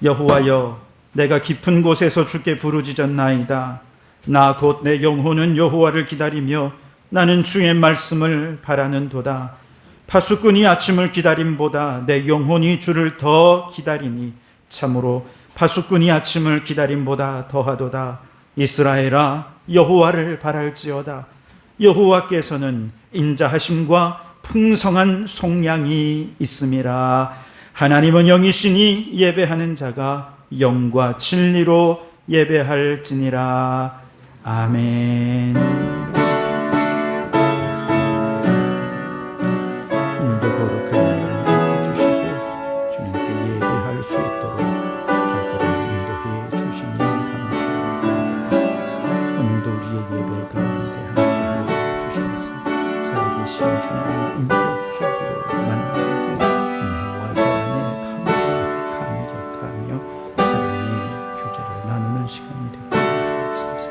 여호와여, 내가 깊은 곳에서 주께 부르짖었나이다. 나 곧 내 영혼은 여호와를 기다리며 나는 주의 말씀을 바라는도다. 파수꾼이 아침을 기다림보다 내 영혼이 주를 더 기다리니 참으로 파수꾼이 아침을 기다림보다 더하도다. 이스라엘아, 여호와를 바랄지어다. 여호와께서는 인자하심과 풍성한 속량이 있음이라. 하나님은 영이시니 예배하는 자가 영과 진리로 예배할지니라. 아멘. 거룩한 나라를 주시고 주님께 예배할 수 있도록 발걸음 인도해 주시니 감사합니다. 오늘도 우리의 예배 가운데 함께하여 주셔서 살아계신 주님 인격적으로 만나고 은혜와 사랑에 감격하며 사랑의 교제를 나누는 시간이 되게 주옵소서.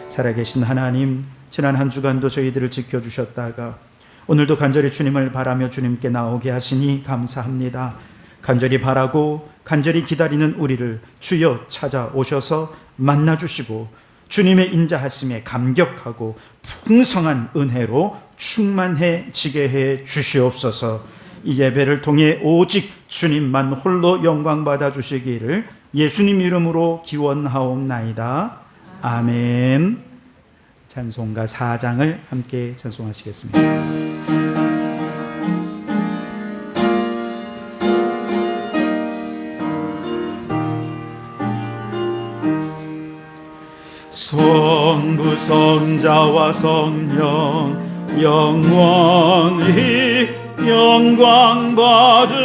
살아계신 하나님, 지난 한 주간도 저희들을 지켜주셨다가 오늘도 간절히 주님을 바라며 주님께 나오게 하시니 감사합니다. 간절히 바라고 간절히 기다리는 우리를 주여 찾아오셔서 만나주시고 주님의 인자하심에 감격하고 풍성한 은혜로 충만해지게 해 주시옵소서. 이 예배를 통해 오직 주님만 홀로 영광 받아 주시기를 예수님 이름으로 기원하옵나이다. 아멘. 찬송가 4장을 함께 찬송하시겠습니다. 성부 성자와 성령 영원히 영광 받으옵소서.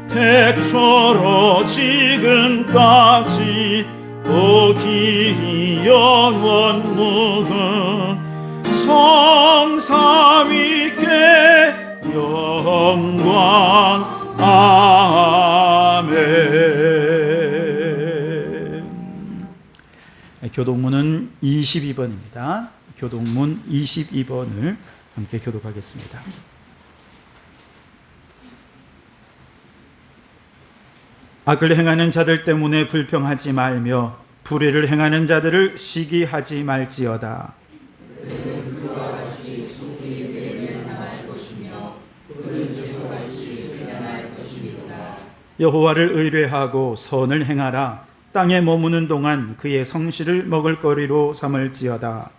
태초로 지금까지 또 길이 영원 무궁 성삼위께 영광. 아멘. 교독문은 22번입니다. 교독문 22번을 함께 교독하겠습니다. 악을 행하는 자들 때문에 불평하지 말며 불의를 행하는 자들을 시기하지 말지어다. 여호와를 의뢰하고 선을 행하라. 땅에 머무는 동안 그의 성실을 먹을거리로 삼을지어다.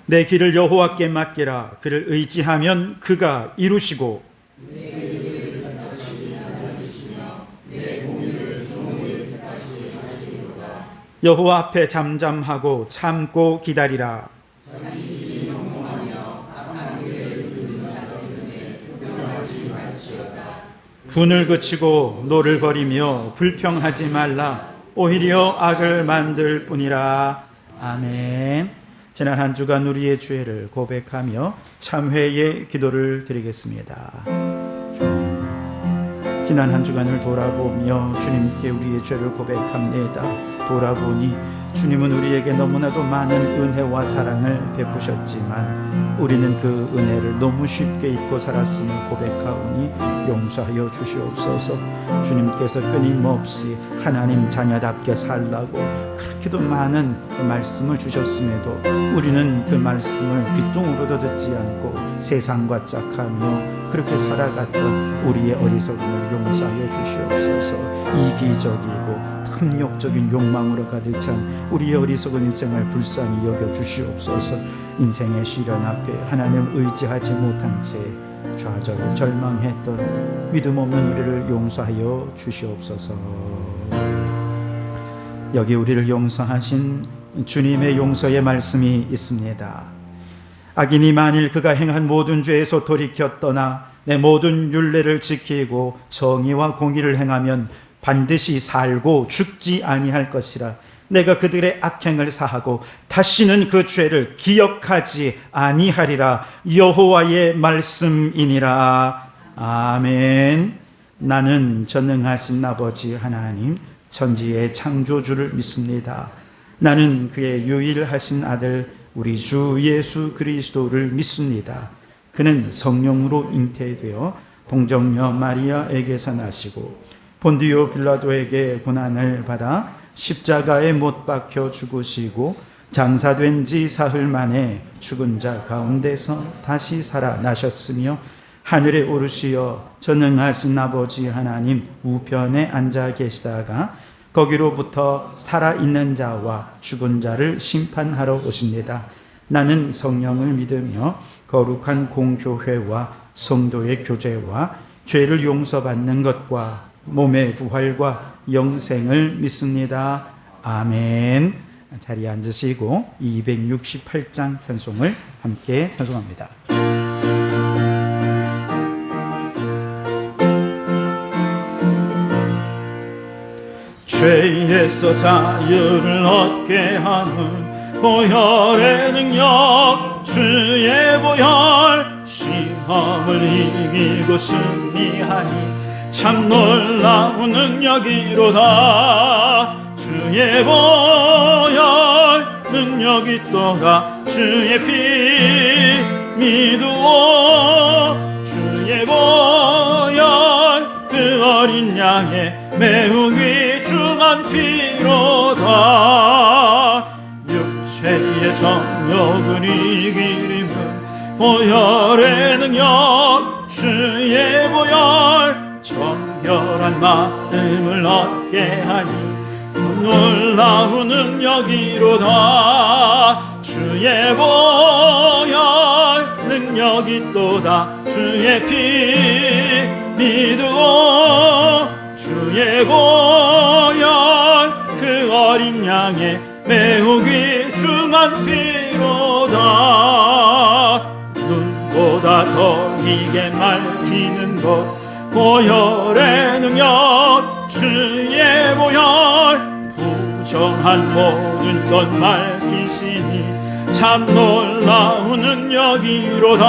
내 길을 여호와께 맡기라. 그를 의지하면 그가 이루시고 여호와 앞에 잠잠하고 참고 기다리라. 분을 그치고 노를 버리며 불평하지 말라. 오히려 악을 만들 뿐이라. 아멘. 지난 한 주간 우리의 죄를 고백하며 참회의 기도를 드리겠습니다. 지난 한 주간을 돌아보며 주님께 우리의 죄를 고백합니다. 돌아보니 주님은 우리에게 너무나도 많은 은혜와 사랑을 베푸셨지만 우리는 그 은혜를 너무 쉽게 잊고 살았음을 고백하오니 용서하여 주시옵소서. 주님께서 끊임없이 하나님 자녀답게 살라고 그렇게도 많은 말씀을 주셨음에도 우리는 그 말씀을 귀뚱으로도 듣지 않고 세상과 짝하며 그렇게 살아갔던 우리의 어리석음을 용서하여 주시옵소서. 이기적이고 탐욕적인 욕망으로 가득 찬 우리의 어리석은 인생을 불쌍히 여겨 주시옵소서. 인생의 시련 앞에 하나님 의지하지 못한 채 좌절 절망했던 믿음 없는 우리를 용서하여 주시옵소서. 여기 우리를 용서하신 주님의 용서의 말씀이 있습니다. 악인이 만일 그가 행한 모든 죄에서 돌이켜 떠나 내 모든 율례를 지키고 정의와 공의를 행하면 반드시 살고 죽지 아니할 것이라. 내가 그들의 악행을 사하고 다시는 그 죄를 기억하지 아니하리라. 여호와의 말씀이니라. 아멘. 나는 전능하신 아버지 하나님 천지의 창조주를 믿습니다. 나는 그의 유일하신 아들 우리 주 예수 그리스도를 믿습니다. 그는 성령으로 잉태되어 동정녀 마리아에게서 나시고 본디오 빌라도에게 고난을 받아 십자가에 못 박혀 죽으시고 장사된 지 사흘 만에 죽은 자 가운데서 다시 살아나셨으며 하늘에 오르시어 전능하신 아버지 하나님 우편에 앉아 계시다가 거기로부터 살아있는 자와 죽은 자를 심판하러 오십니다. 나는 성령을 믿으며 거룩한 공교회와 성도의 교제와 죄를 용서받는 것과 몸의 부활과 영생을 믿습니다. 아멘. 자리에 앉으시고 268장 찬송을 함께 찬송합니다. 죄에서 자유를 얻게 하는 보혈의 능력, 주의 보혈, 시험을 이기고 승리하니 참 놀라운 능력이로다. 주의 보혈 능력이 또다. 주의 피 믿으오. 주의 보혈 그 어린 양의 매우 귀중한 피로다. 육체의 정욕을 이기림은 보혈의 능력, 주의 보혈 정결한 마음을 얻게 하니 놀라운 능력이로다. 주의 보혈 능력이 또다. 주의 피 믿으오. 주의 보혈 그 어린 양의 매우 귀중한 피로다. 눈보다 더 이게 맑히는 것 보혈의 능력, 주의 보혈 부정한 모든 것 맑히시니 참 놀라운 능력이로다.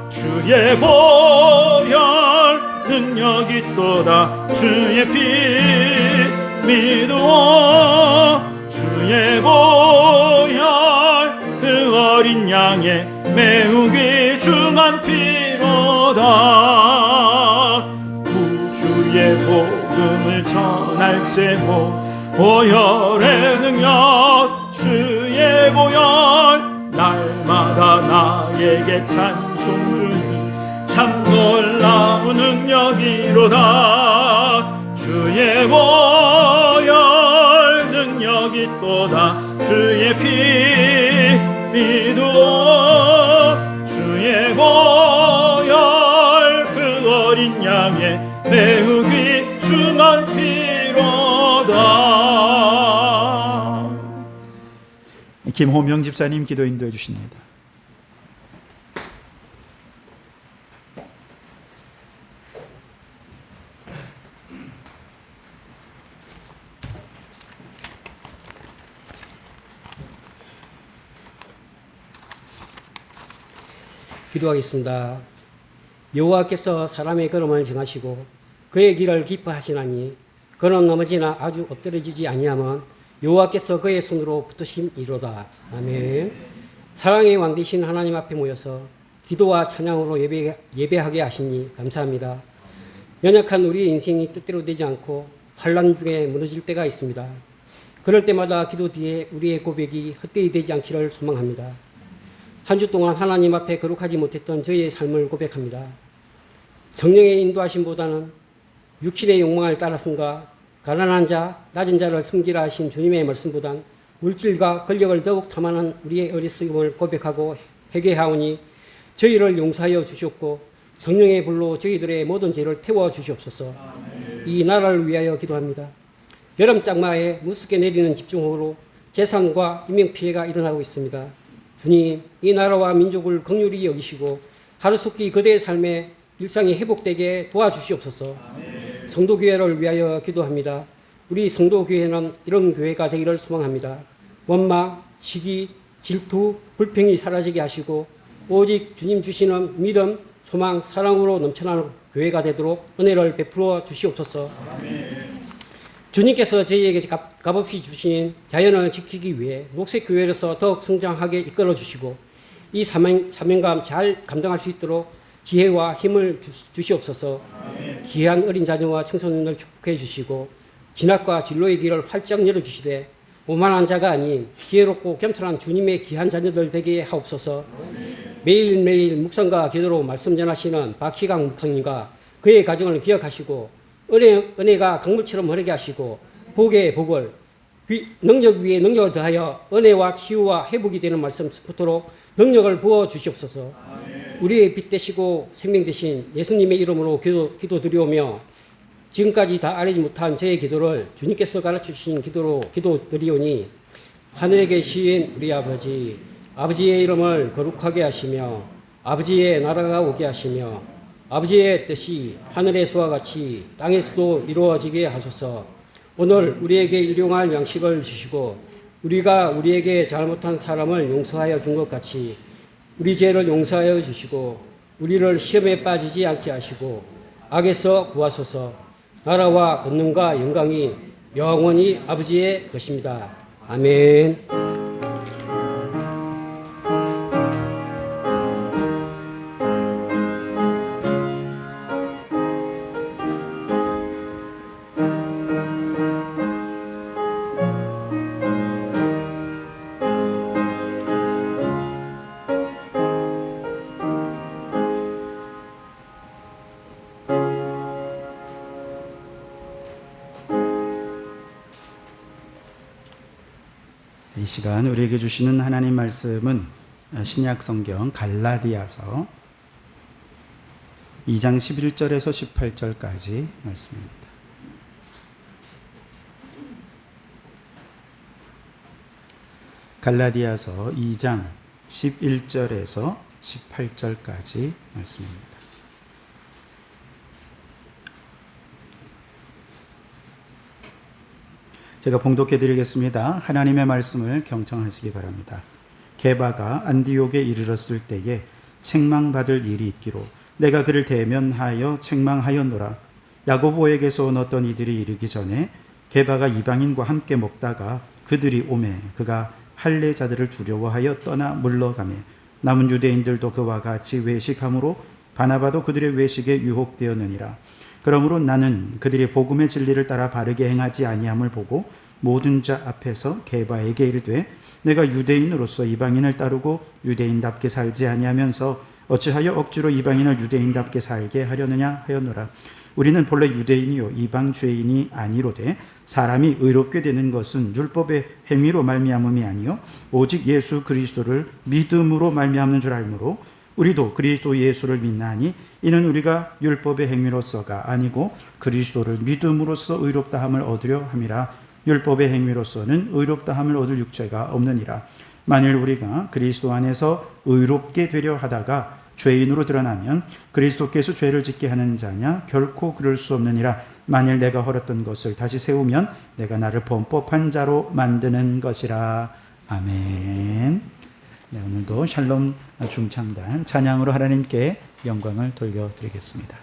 주의 보혈 능력이 또다. 주의 피 믿으오. 주의 보혈 그 어린 양의 매우 귀중한 피로다. 구주의 복음을 전할 제목 보혈의 능력, 주의 보혈 날마다 나에게 찬송 주니 참 놀라운 능력이로다. 주의 보혈 능력이 또다. 주의 피 믿으오. 주의 보혈 그 어린 양의 매우 귀중한 피로다. 김호명 집사님 기도 인도해 주십니다. 기도하겠습니다. 여호와께서 사람의 걸음을 정하시고 그의 길을 기뻐하시나니 그는 넘어지나 아주 엎드러지지 아니하면 여호와께서 그의 손으로 붙드심이로다. 아멘. 사랑의 왕 되신 하나님 앞에 모여서 기도와 찬양으로 예배하게 하시니 감사합니다. 연약한 우리의 인생이 뜻대로 되지 않고 환난 중에 무너질 때가 있습니다. 그럴 때마다 기도 뒤에 우리의 고백이 헛되이 되지 않기를 소망합니다. 한 주 동안 하나님 앞에 거룩하지 못했던 저희의 삶을 고백합니다. 성령의 인도하심보다는 육신의 욕망을 따라선가 가난한 자, 낮은 자를 섬기라 하신 주님의 말씀보단 물질과 권력을 더욱 탐하는 우리의 어리석음을 고백하고 회개하오니 저희를 용서하여 주시옵고 성령의 불로 저희들의 모든 죄를 태워 주시옵소서. 이 나라를 위하여 기도합니다. 여름 장마에 무섭게 내리는 집중호우로 재산과 인명피해가 일어나고 있습니다. 주님, 이 나라와 민족을 긍휼히 여기시고 하루속히 그대의 삶에 일상이 회복되게 도와주시옵소서. 성도교회를 위하여 기도합니다. 우리 성도교회는 이런 교회가 되기를 소망합니다. 원망, 시기, 질투, 불평이 사라지게 하시고 오직 주님 주시는 믿음, 소망, 사랑으로 넘쳐나는 교회가 되도록 은혜를 베풀어 주시옵소서. 주님께서 저희에게 값없이 주신 자연을 지키기 위해 녹색교회로서 더욱 성장하게 이끌어 주시고 이 사명감 잘 감당할 수 있도록 지혜와 힘을 주시옵소서. 귀한 어린 자녀와 청소년을 축복해 주시고 진학과 진로의 길을 활짝 열어주시되 오만한 자가 아닌 지혜롭고 겸손한 주님의 귀한 자녀들 되게 하옵소서. 매일매일 묵상과 기도로 말씀 전하시는 박희강 목사님과 그의 가정을 기억하시고 은혜가 강물처럼 흐르게 하시고 복에 복을 능력 위에 능력을 더하여 은혜와 치유와 회복이 되는 말씀 스포트로 능력을 부어 주시옵소서. 우리의 빛 되시고 생명 되신 예수님의 이름으로 기도드리오며 지금까지 다 알지 못한 저의 기도를 주님께서 가르쳐주신 기도로 기도드리오니 하늘에 계신 우리 아버지, 아버지의 이름을 거룩하게 하시며 아버지의 나라가 오게 하시며 아버지의 뜻이 하늘에서와 같이 땅에서도 이루어지게 하소서. 오늘 우리에게 일용할 양식을 주시고 우리가 우리에게 잘못한 사람을 용서하여 준 것 같이 우리 죄를 용서하여 주시고 우리를 시험에 빠지지 않게 하시고 악에서 구하소서. 나라와 권능과 영광이 영원히 아버지의 것입니다. 아멘. 이 시간 우리에게 주시는 하나님 말씀은 신약 성경 갈라디아서 2장 11절에서 18절까지 말씀입니다. 갈라디아서 2장 11절에서 18절까지 말씀입니다. 제가 봉독해 드리겠습니다. 하나님의 말씀을 경청하시기 바랍니다. 게바가 안디옥에 이르렀을 때에 책망받을 일이 있기로 내가 그를 대면하여 책망하였노라. 야고보에게서 온 어떤 이들이 이르기 전에 게바가 이방인과 함께 먹다가 그들이 오매 그가 할례자들을 두려워하여 떠나 물러가매 남은 유대인들도 그와 같이 외식함으로 바나바도 그들의 외식에 유혹되었느니라. 그러므로 나는 그들이 복음의 진리를 따라 바르게 행하지 아니함을 보고 모든 자 앞에서 게바에게 이르되 내가 유대인으로서 이방인을 따르고 유대인답게 살지 아니하면서 어찌하여 억지로 이방인을 유대인답게 살게 하려느냐 하였노라. 우리는 본래 유대인이요 이방 죄인이 아니로되 사람이 의롭게 되는 것은 율법의 행위로 말미암음이 아니요 오직 예수 그리스도를 믿음으로 말미암는 줄 알므로 우리도 그리스도 예수를 믿나니 이는 우리가 율법의 행위로서가 아니고 그리스도를 믿음으로써 의롭다함을 얻으려 함이라. 율법의 행위로서는 의롭다함을 얻을 육체가 없느니라. 만일 우리가 그리스도 안에서 의롭게 되려 하다가 죄인으로 드러나면 그리스도께서 죄를 짓게 하는 자냐? 결코 그럴 수 없느니라. 만일 내가 헐었던 것을 다시 세우면 내가 나를 범법한 자로 만드는 것이라. 아멘. 네, 오늘도 샬롬 중창단 찬양으로 하나님께 영광을 돌려드리겠습니다.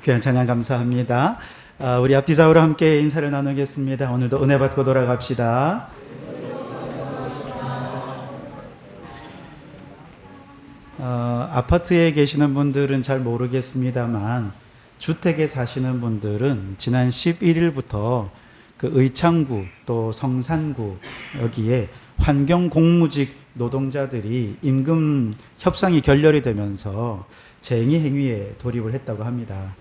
귀한 찬양 감사합니다. 우리 앞뒤 좌우로 함께 인사를 나누겠습니다. 오늘도 은혜 받고 돌아갑시다. 아파트에 계시는 분들은 잘 모르겠습니다만 주택에 사시는 분들은 지난 11일부터 그 의창구 또 성산구 여기에 환경공무직 노동자들이 임금 협상이 결렬이 되면서 쟁의 행위에 돌입을 했다고 합니다.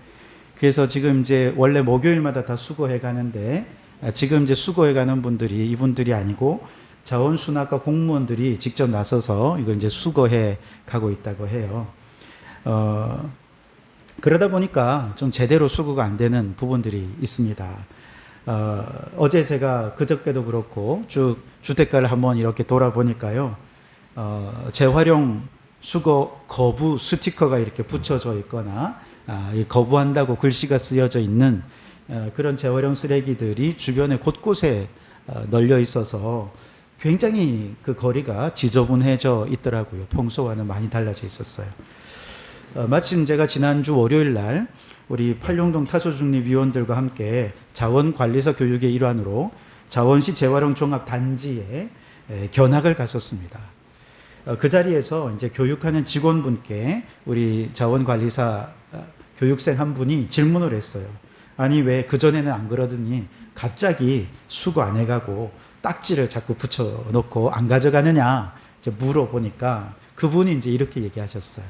그래서 지금 이제 원래 목요일마다 다 수거해 가는데 지금 이제 수거해 가는 분들이 이분들이 아니고 자원순학과 공무원들이 직접 나서서 이걸 이제 수거해 가고 있다고 해요. 그러다 보니까 좀 제대로 수거가 안 되는 부분들이 있습니다. 어제 제가 그저께도 그렇고 쭉 주택가를 한번 이렇게 돌아보니까요. 재활용 수거 거부 스티커가 이렇게 붙여져 있거나 거부한다고 글씨가 쓰여져 있는 그런 재활용 쓰레기들이 주변에 곳곳에 널려 있어서 굉장히 그 거리가 지저분해져 있더라고요. 평소와는 많이 달라져 있었어요. 마침 제가 지난주 월요일 날 우리 팔룡동 타소중립위원들과 함께 자원관리사 교육의 일환으로 자원시 재활용 종합단지에 견학을 갔었습니다. 그 자리에서 이제 교육하는 직원분께 우리 자원관리사 교육생 한 분이 질문을 했어요. 아니 왜 그전에는 안 그러더니 갑자기 수거 안 해가고 딱지를 자꾸 붙여놓고 안 가져가느냐 이제 물어보니까 그분이 이제 이렇게 얘기하셨어요.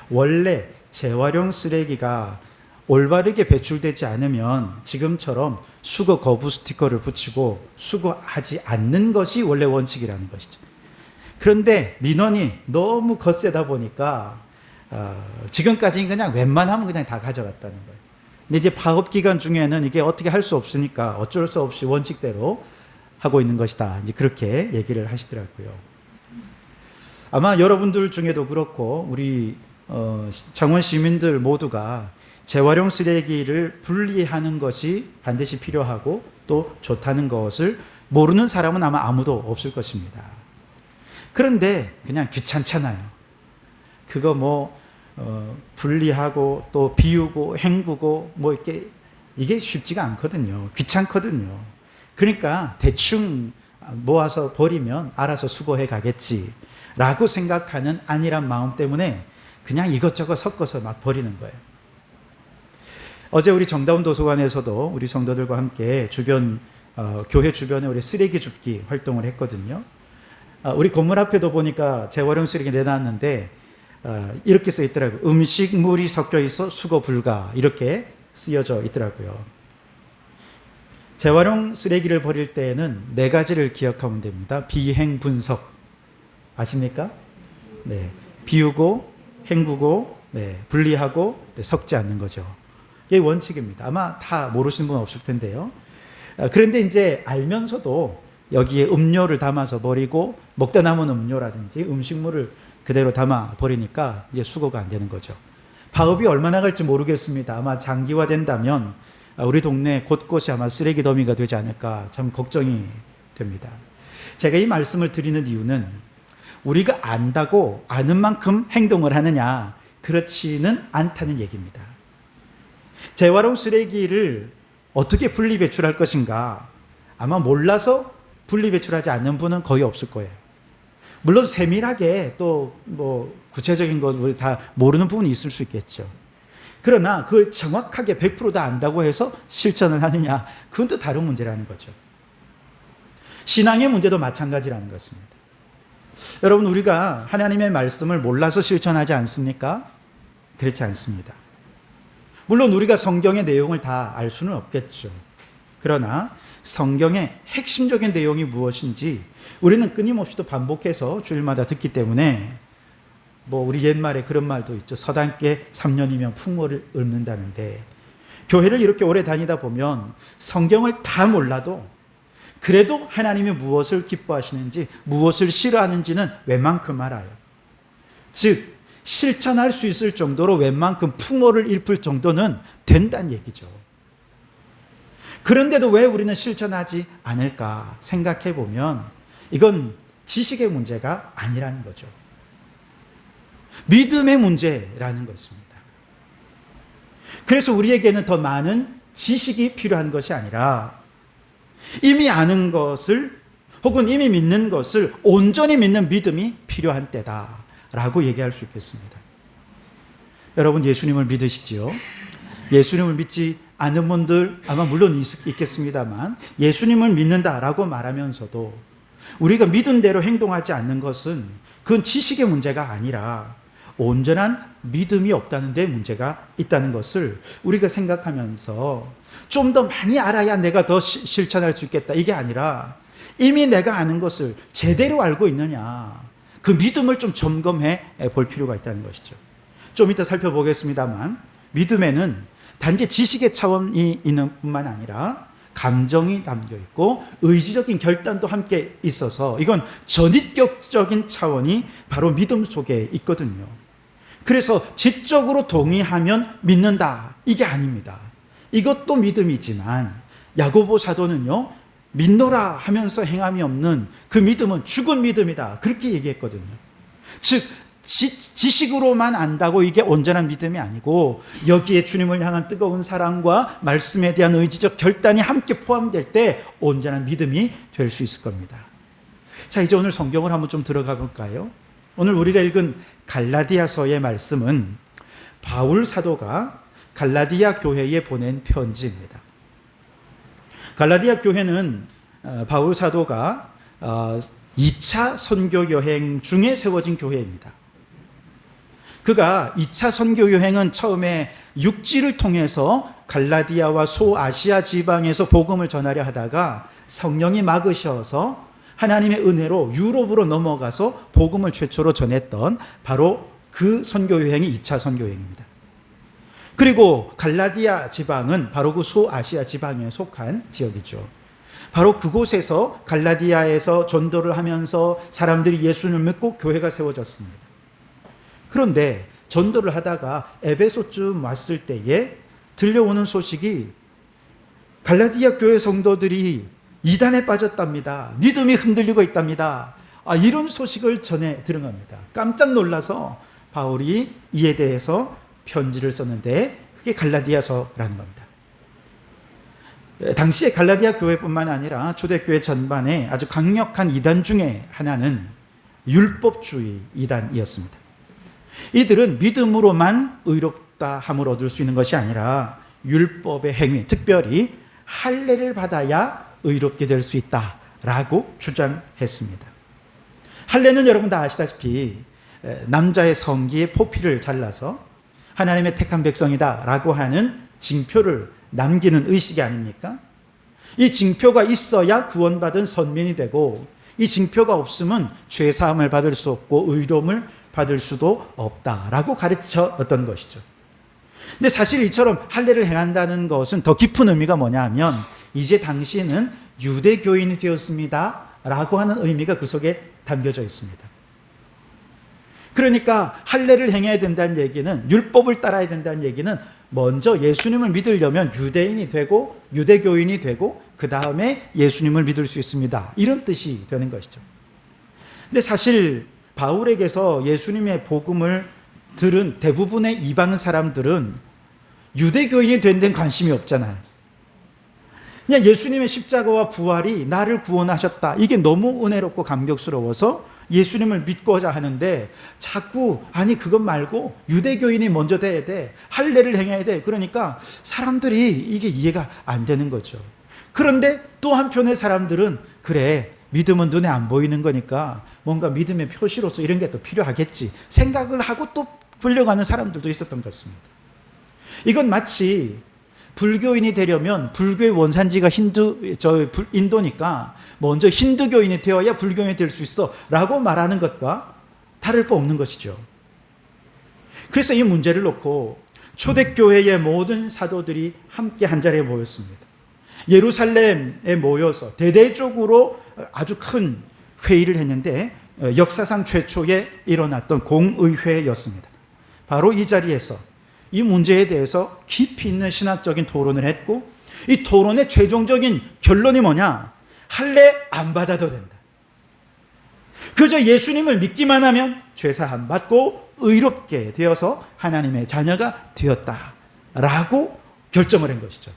원래 재활용 쓰레기가 올바르게 배출되지 않으면 지금처럼 수거 거부 스티커를 붙이고 수거하지 않는 것이 원래 원칙이라는 것이죠. 그런데 민원이 너무 거세다 보니까 지금까지는 그냥 웬만하면 그냥 다 가져갔다는 거예요. 근데 이제 파업 기간 중에는 이게 어떻게 할 수 없으니까 어쩔 수 없이 원칙대로 하고 있는 것이다. 이제 그렇게 얘기를 하시더라고요. 아마 여러분들 중에도 그렇고 우리 창원 시민들 모두가 재활용 쓰레기를 분리하는 것이 반드시 필요하고 또 좋다는 것을 모르는 사람은 아마 아무도 없을 것입니다. 그런데 그냥 귀찮잖아요. 그거 분리하고 또 비우고 헹구고 이게 쉽지가 않거든요. 귀찮거든요. 그러니까 대충 모아서 버리면 알아서 수거해 가겠지라고 생각하는 안일한 마음 때문에 그냥 이것저것 섞어서 막 버리는 거예요. 어제 우리 정다운 도서관에서도 우리 성도들과 함께 교회 주변에 우리 쓰레기 줍기 활동을 했거든요. 우리 건물 앞에도 보니까 재활용 쓰레기 내놨는데 이렇게 써 있더라고요. 음식물이 섞여 있어 수거 불가 이렇게 쓰여져 있더라고요. 재활용 쓰레기를 버릴 때에는 4가지를 기억하면 됩니다. 비행 분석 아십니까? 네, 비우고 헹구고 분리하고 섞지 않는 거죠. 이게 원칙입니다. 아마 다 모르시는 분 없을 텐데요. 그런데 이제 알면서도 여기에 음료를 담아서 버리고 먹다 남은 음료라든지 음식물을 그대로 담아 버리니까 이제 수거가 안 되는 거죠. 파업이 얼마나 갈지 모르겠습니다. 아마 장기화된다면 우리 동네 곳곳이 아마 쓰레기 더미가 되지 않을까 참 걱정이 됩니다. 제가 이 말씀을 드리는 이유는 우리가 안다고 아는 만큼 행동을 하느냐 그렇지는 않다는 얘기입니다. 재활용 쓰레기를 어떻게 분리 배출할 것인가 아마 몰라서 분리 배출하지 않는 분은 거의 없을 거예요. 물론 세밀하게 또 구체적인 것 우리 다 모르는 부분이 있을 수 있겠죠. 그러나 그걸 정확하게 100% 다 안다고 해서 실천을 하느냐 그건 또 다른 문제라는 거죠. 신앙의 문제도 마찬가지라는 것입니다. 여러분 우리가 하나님의 말씀을 몰라서 실천하지 않습니까? 그렇지 않습니다. 물론 우리가 성경의 내용을 다 알 수는 없겠죠. 그러나 성경의 핵심적인 내용이 무엇인지 우리는 끊임없이 또 반복해서 주일마다 듣기 때문에 우리 옛말에 그런 말도 있죠. 서당께 3년이면 풍모를 읊는다는데, 교회를 이렇게 오래 다니다 보면 성경을 다 몰라도 그래도 하나님이 무엇을 기뻐하시는지 무엇을 싫어하는지는 웬만큼 알아요. 즉 실천할 수 있을 정도로 웬만큼 풍모를 읊을 정도는 된다는 얘기죠. 그런데도 왜 우리는 실천하지 않을까 생각해 보면 이건 지식의 문제가 아니라는 거죠. 믿음의 문제라는 것입니다. 그래서 우리에게는 더 많은 지식이 필요한 것이 아니라 이미 아는 것을 혹은 이미 믿는 것을 온전히 믿는 믿음이 필요한 때다라고 얘기할 수 있겠습니다. 여러분 예수님을 믿으시지요? 예수님을 믿지 않는 분들 아마 물론 있겠습니다만 예수님을 믿는다라고 말하면서도 우리가 믿은 대로 행동하지 않는 것은 그건 지식의 문제가 아니라 온전한 믿음이 없다는 데 문제가 있다는 것을 우리가 생각하면서 좀 더 많이 알아야 내가 더 실천할 수 있겠다, 이게 아니라 이미 내가 아는 것을 제대로 알고 있느냐, 그 믿음을 좀 점검해 볼 필요가 있다는 것이죠. 좀 이따 살펴보겠습니다만 믿음에는 단지 지식의 차원이 있는 뿐만 아니라 감정이 담겨 있고 의지적인 결단도 함께 있어서 이건 전인격적인 차원이 바로 믿음 속에 있거든요. 그래서 지적으로 동의하면 믿는다, 이게 아닙니다. 이것도 믿음이지만 야고보 사도는요, 믿노라 하면서 행함이 없는 그 믿음은 죽은 믿음이다, 그렇게 얘기했거든요. 즉 지식으로만 안다고 이게 온전한 믿음이 아니고 여기에 주님을 향한 뜨거운 사랑과 말씀에 대한 의지적 결단이 함께 포함될 때 온전한 믿음이 될 수 있을 겁니다. 자, 이제 오늘 성경을 한번 좀 들어가 볼까요? 오늘 우리가 읽은 갈라디아서의 말씀은 바울 사도가 갈라디아 교회에 보낸 편지입니다. 갈라디아 교회는 바울 사도가 2차 선교 여행 중에 세워진 교회입니다. 그가 2차 선교 여행은 처음에 육지를 통해서 갈라디아와 소아시아 지방에서 복음을 전하려 하다가 성령이 막으셔서 하나님의 은혜로 유럽으로 넘어가서 복음을 최초로 전했던 바로 그 선교 여행이 2차 선교 여행입니다. 그리고 갈라디아 지방은 바로 그 소아시아 지방에 속한 지역이죠. 바로 그곳에서 갈라디아에서 전도를 하면서 사람들이 예수님을 믿고 교회가 세워졌습니다. 그런데 전도를 하다가 에베소쯤 왔을 때에 들려오는 소식이 갈라디아 교회 성도들이 이단에 빠졌답니다. 믿음이 흔들리고 있답니다. 이런 소식을 전해 들은 겁니다. 깜짝 놀라서 바울이 이에 대해서 편지를 썼는데 그게 갈라디아서라는 겁니다. 당시에 갈라디아 교회뿐만 아니라 초대교회 전반에 아주 강력한 이단 중에 하나는 율법주의 이단이었습니다. 이들은 믿음으로만 의롭다 함을 얻을 수 있는 것이 아니라 율법의 행위, 특별히 할례를 받아야 의롭게 될 수 있다라고 주장했습니다. 할례는 여러분 다 아시다시피 남자의 성기에 포피를 잘라서 하나님의 택한 백성이다라고 하는 징표를 남기는 의식이 아닙니까? 이 징표가 있어야 구원받은 선민이 되고 이 징표가 없으면 죄사함을 받을 수 없고 의로움을 받을 수도 없다라고 가르쳤던 것이죠. 근데 사실 이처럼 할례를 행한다는 것은 더 깊은 의미가 뭐냐 하면 이제 당신은 유대교인이 되었습니다 라고 하는 의미가 그 속에 담겨져 있습니다. 그러니까 할례를 행해야 된다는 얘기는, 율법을 따라야 된다는 얘기는 먼저 예수님을 믿으려면 유대인이 되고 유대교인이 되고 그 다음에 예수님을 믿을 수 있습니다, 이런 뜻이 되는 것이죠. 근데 사실 바울에게서 예수님의 복음을 들은 대부분의 이방 사람들은 유대교인이 된 데는 관심이 없잖아요. 그냥 예수님의 십자가와 부활이 나를 구원하셨다, 이게 너무 은혜롭고 감격스러워서 예수님을 믿고자 하는데 자꾸 그것 말고 유대교인이 먼저 돼야 돼, 할례를 행해야 돼, 그러니까 사람들이 이게 이해가 안 되는 거죠. 그런데 또 한편의 사람들은 그래, 믿음은 눈에 안 보이는 거니까 뭔가 믿음의 표시로서 이런 게 또 필요하겠지 생각을 하고 또 불려가는 사람들도 있었던 것 같습니다. 이건 마치 불교인이 되려면 불교의 원산지가 인도니까 먼저 힌두교인이 되어야 불교인이 될 수 있어 라고 말하는 것과 다를 바 없는 것이죠. 그래서 이 문제를 놓고 초대교회의 모든 사도들이 함께 한자리에 모였습니다. 예루살렘에 모여서 대대적으로 아주 큰 회의를 했는데 역사상 최초에 일어났던 공의회였습니다. 바로 이 자리에서 이 문제에 대해서 깊이 있는 신학적인 토론을 했고, 이 토론의 최종적인 결론이 뭐냐? 할례 안 받아도 된다. 그저 예수님을 믿기만 하면 죄사함 받고 의롭게 되어서 하나님의 자녀가 되었다라고 결정을 한 것이죠.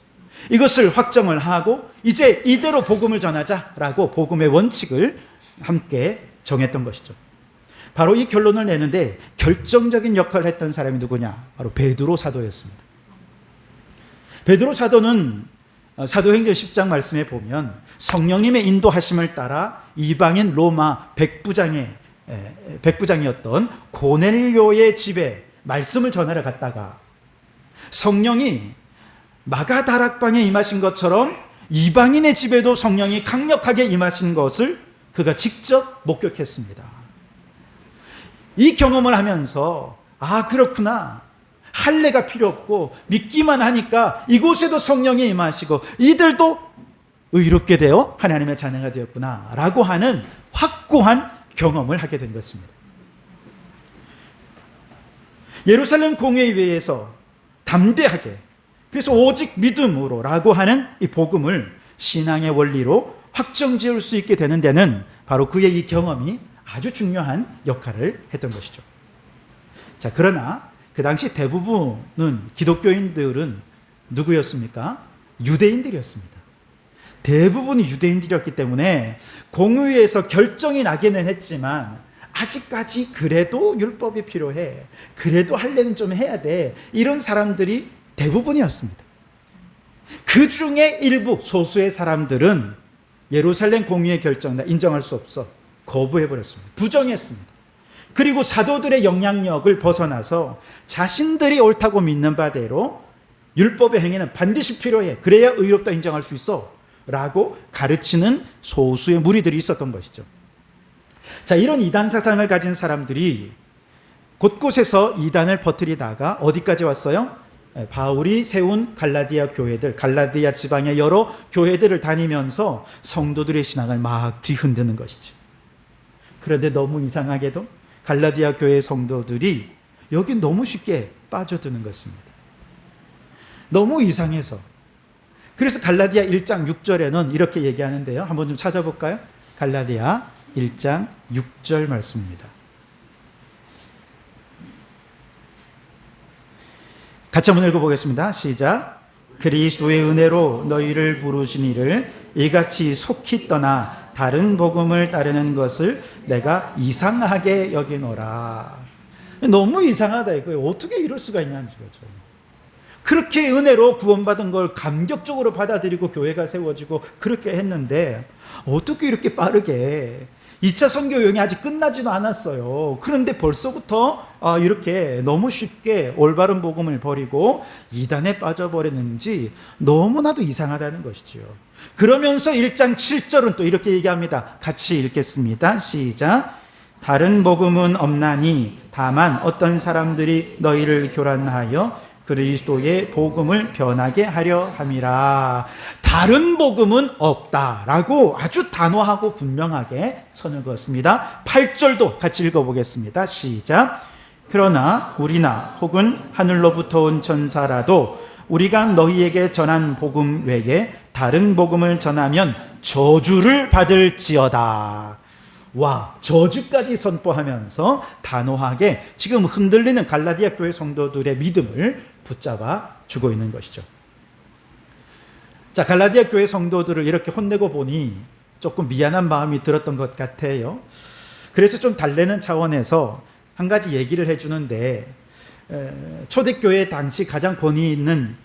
이것을 확정을 하고 이제 이대로 복음을 전하자라고 복음의 원칙을 함께 정했던 것이죠. 바로 이 결론을 내는데 결정적인 역할을 했던 사람이 누구냐? 바로 베드로 사도였습니다. 베드로 사도는 사도행전 10장 말씀에 보면 성령님의 인도하심을 따라 이방인 로마 백부장이었던 고넬료의 집에 말씀을 전하러 갔다가 성령이 마가다락방에 임하신 것처럼 이방인의 집에도 성령이 강력하게 임하신 것을 그가 직접 목격했습니다. 이 경험을 하면서 그렇구나. 할례가 필요 없고 믿기만 하니까 이곳에도 성령이 임하시고 이들도 의롭게 되어 하나님의 자녀가 되었구나 라고 하는 확고한 경험을 하게 된 것입니다. 예루살렘 공회의회에서 담대하게, 그래서 오직 믿음으로 라고 하는 이 복음을 신앙의 원리로 확정 지을 수 있게 되는 데는 바로 그의 이 경험이 아주 중요한 역할을 했던 것이죠. 자, 그러나 그 당시 대부분은 기독교인들은 누구였습니까? 유대인들이었습니다. 대부분이 유대인들이었기 때문에 공의회에서 결정이 나기는 했지만 아직까지 그래도 율법이 필요해. 그래도 할례는 좀 해야 돼. 이런 사람들이 대부분이었습니다. 그 중에 일부 소수의 사람들은 예루살렘 공의회 결정 인정할 수 없어 거부해버렸습니다. 부정했습니다. 그리고 사도들의 영향력을 벗어나서 자신들이 옳다고 믿는 바대로 율법의 행위는 반드시 필요해. 그래야 의롭다 인정할 수 있어 라고 가르치는 소수의 무리들이 있었던 것이죠. 자, 이런 이단 사상을 가진 사람들이 곳곳에서 이단을 퍼뜨리다가 어디까지 왔어요? 바울이 세운 갈라디아 교회들, 갈라디아 지방의 여러 교회들을 다니면서 성도들의 신앙을 막 뒤흔드는 것이죠. 그런데 너무 이상하게도 갈라디아 교회 성도들이 여기 너무 쉽게 빠져드는 것입니다. 너무 이상해서. 그래서 갈라디아 1장 6절에는 이렇게 얘기하는데요. 한번 좀 찾아볼까요? 갈라디아 1장 6절 말씀입니다. 같이 한번 읽어보겠습니다. 시작. 그리스도의 은혜로 너희를 부르신 이를 이같이 속히 떠나 다른 복음을 따르는 것을 내가 이상하게 여기노라. 너무 이상하다 이거예요. 어떻게 이럴 수가 있냐는 거죠. 그렇게 은혜로 구원받은 걸 감격적으로 받아들이고 교회가 세워지고 그렇게 했는데 어떻게 이렇게 빠르게 2차 선교 여행이 아직 끝나지도 않았어요. 그런데 벌써부터 이렇게 너무 쉽게 올바른 복음을 버리고 이단에 빠져버렸는지 너무나도 이상하다는 것이죠. 그러면서 1장 7절은 또 이렇게 얘기합니다. 같이 읽겠습니다. 시작. 다른 복음은 없나니 다만 어떤 사람들이 너희를 교란하여 그리스도의 복음을 변하게 하려 함이라. 다른 복음은 없다라고 아주 단호하고 분명하게 선을 그었습니다. 8절도 같이 읽어보겠습니다. 시작. 그러나 우리나 혹은 하늘로부터 온 천사라도 우리가 너희에게 전한 복음 외에 다른 복음을 전하면 저주를 받을지어다. 와, 저주까지 선포하면서 단호하게 지금 흔들리는 갈라디아 교회 성도들의 믿음을 붙잡아 주고 있는 것이죠. 자, 갈라디아 교회 성도들을 이렇게 혼내고 보니 조금 미안한 마음이 들었던 것 같아요. 그래서 좀 달래는 차원에서 한 가지 얘기를 해주는데, 초대교회 당시 가장 권위 있는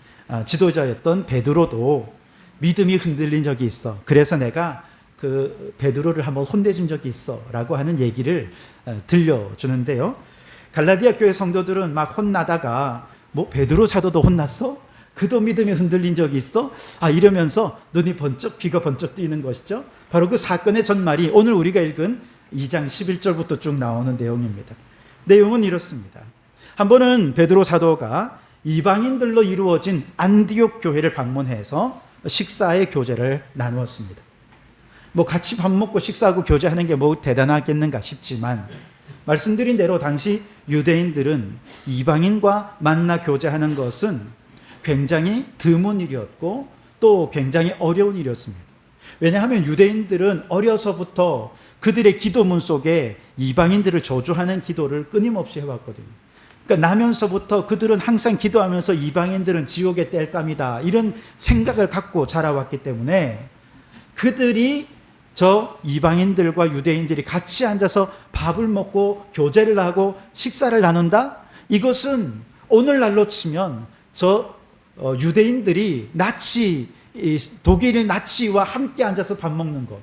지도자였던 베드로도 믿음이 흔들린 적이 있어. 그래서 내가 그 베드로를 한번 혼내준 적이 있어 라고 하는 얘기를 들려주는데요. 갈라디아 교회 성도들은 막 혼나다가 뭐 베드로 사도도 혼났어? 그도 믿음이 흔들린 적이 있어? 이러면서 눈이 번쩍 귀가 번쩍 뜨이는 것이죠. 바로 그 사건의 전말이 오늘 우리가 읽은 2장 11절부터 쭉 나오는 내용입니다. 내용은 이렇습니다. 한 번은 베드로 사도가 이방인들로 이루어진 안디옥 교회를 방문해서 식사의 교제를 나누었습니다. 같이 밥 먹고 식사하고 교제하는 게 대단하겠는가 싶지만, 말씀드린 대로 당시 유대인들은 이방인과 만나 교제하는 것은 굉장히 드문 일이었고 또 굉장히 어려운 일이었습니다. 왜냐하면 유대인들은 어려서부터 그들의 기도문 속에 이방인들을 저주하는 기도를 끊임없이 해왔거든요. 그러니까 나면서부터 그들은 항상 기도하면서 이방인들은 지옥의 땔감이다, 이런 생각을 갖고 자라왔기 때문에 그들이 저 이방인들과 유대인들이 같이 앉아서 밥을 먹고 교제를 하고 식사를 나눈다? 이것은 오늘날로 치면 유대인들이 독일 나치와 함께 앉아서 밥 먹는 것,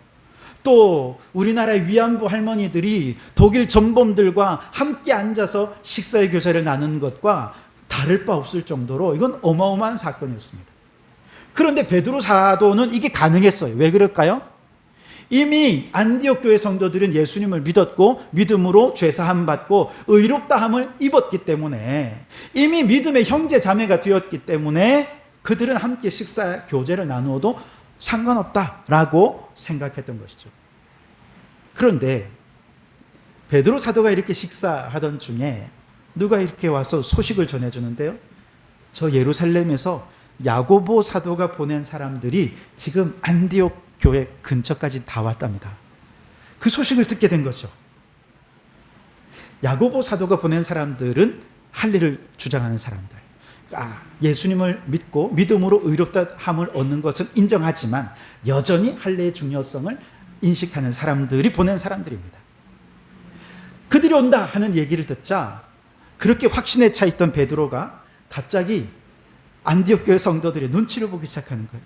또 우리나라의 위안부 할머니들이 독일 전범들과 함께 앉아서 식사의 교제를 나누는 것과 다를 바 없을 정도로 이건 어마어마한 사건이었습니다. 그런데 베드로 사도는 이게 가능했어요. 왜 그럴까요? 이미 안디옥 교회 성도들은 예수님을 믿었고 믿음으로 죄사함 받고 의롭다함을 입었기 때문에, 이미 믿음의 형제 자매가 되었기 때문에 그들은 함께 식사 교제를 나누어도 상관없다라고 생각했던 것이죠. 그런데 베드로 사도가 이렇게 식사하던 중에 누가 이렇게 와서 소식을 전해주는데요. 저 예루살렘에서 야고보 사도가 보낸 사람들이 지금 안디옥 교회 근처까지 다 왔답니다. 그 소식을 듣게 된 거죠. 야고보 사도가 보낸 사람들은 할례를 주장하는 사람들, 예수님을 믿고 믿음으로 의롭다함을 얻는 것은 인정하지만 여전히 할례의 중요성을 인식하는 사람들이 보낸 사람들입니다. 그들이 온다 하는 얘기를 듣자 그렇게 확신에 차 있던 베드로가 갑자기 안디옥 교회 성도들의 눈치를 보기 시작하는 거예요.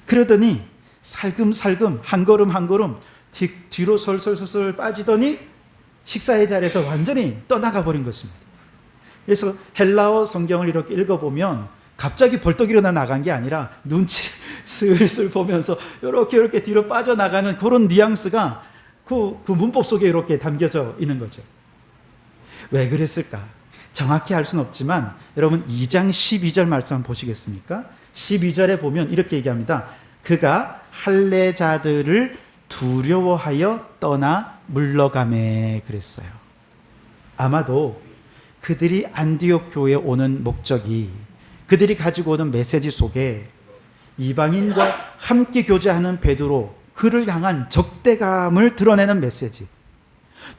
그러더니 살금살금 한 걸음 한 걸음 뒤로 솔솔솔솔 빠지더니 식사의 자리에서 완전히 떠나가 버린 것입니다. 그래서 헬라어 성경을 이렇게 읽어보면 갑자기 벌떡 일어나 나간 게 아니라 눈치를 슬슬 보면서 이렇게 뒤로 빠져나가는 그런 뉘앙스가 그 문법 속에 이렇게 담겨져 있는 거죠. 왜 그랬을까? 정확히 알 수는 없지만 여러분 2장 12절 말씀 한번 보시겠습니까? 12절에 보면 이렇게 얘기합니다. 그가 할례자들을 두려워하여 떠나 물러가매 그랬어요. 아마도 그들이 안디옥 교회에 오는 목적이, 그들이 가지고 오는 메시지 속에 이방인과 함께 교제하는 베드로, 그를 향한 적대감을 드러내는 메시지,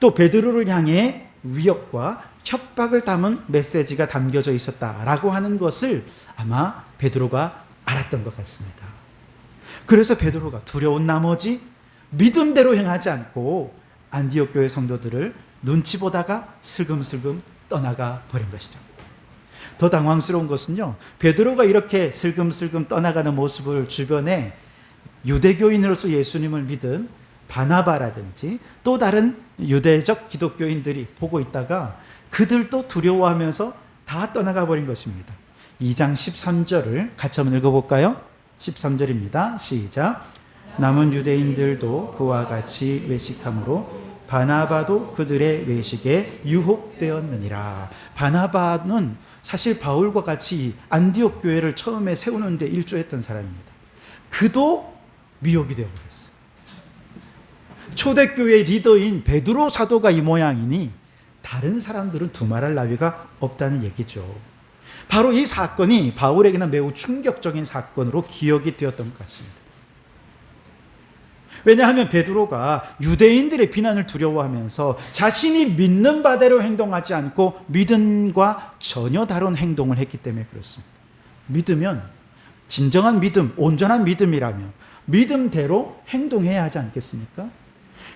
또 베드로를 향해 위협과 협박을 담은 메시지가 담겨져 있었다라고 하는 것을 아마 베드로가 알았던 것 같습니다. 그래서 베드로가 두려운 나머지 믿음대로 행하지 않고 안디옥 교회 성도들을 눈치 보다가 슬금슬금 떠나가 버린 것이죠. 더 당황스러운 것은요, 베드로가 이렇게 슬금슬금 떠나가는 모습을 주변에 유대교인으로서 예수님을 믿은 바나바라든지 또 다른 유대적 기독교인들이 보고 있다가 그들도 두려워하면서 다 떠나가 버린 것입니다. 2장 13절을 같이 한번 읽어볼까요? 13절입니다. 시작. 남은 유대인들도 그와 같이 외식함으로 바나바도 그들의 외식에 유혹되었느니라. 바나바는 사실 바울과 같이 안디옥 교회를 처음에 세우는 데 일조했던 사람입니다. 그도 미혹이 되어버렸어요. 초대교회 리더인 베드로 사도가 이 모양이니 다른 사람들은 두말할 나위가 없다는 얘기죠. 바로 이 사건이 바울에게는 매우 충격적인 사건으로 기억이 되었던 것 같습니다. 왜냐하면 베드로가 유대인들의 비난을 두려워하면서 자신이 믿는 바대로 행동하지 않고 믿음과 전혀 다른 행동을 했기 때문에 그렇습니다. 믿으면, 진정한 믿음, 온전한 믿음이라면 믿음대로 행동해야 하지 않겠습니까?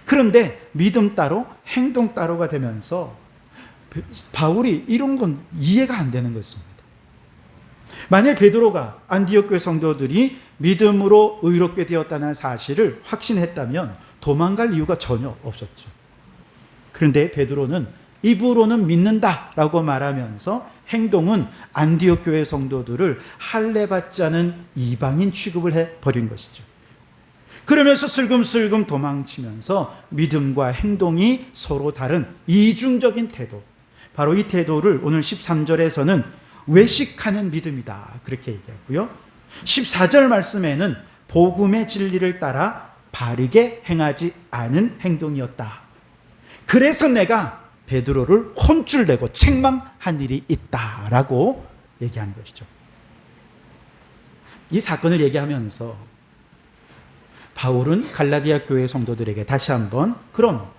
그런데 믿음 따로 행동 따로가 되면서 바울이 이런 건 이해가 안 되는 것입니다. 만일 베드로가 안디옥 교회 성도들이 믿음으로 의롭게 되었다는 사실을 확신했다면 도망갈 이유가 전혀 없었죠. 그런데 베드로는 입으로는 믿는다라고 말하면서 행동은 안디옥 교회 성도들을 할례받지 않은 이방인 취급을 해버린 것이죠. 그러면서 슬금슬금 도망치면서 믿음과 행동이 서로 다른 이중적인 태도, 바로 이 태도를 오늘 13절에서는 외식하는 믿음이다 그렇게 얘기하고요, 14절 말씀에는 복음의 진리를 따라 바르게 행하지 않은 행동이었다. 그래서 내가 베드로를 혼쭐내고 책망한 일이 있다라고 얘기한 것이죠. 이 사건을 얘기하면서 바울은 갈라디아 교회 성도들에게 다시 한번 그럼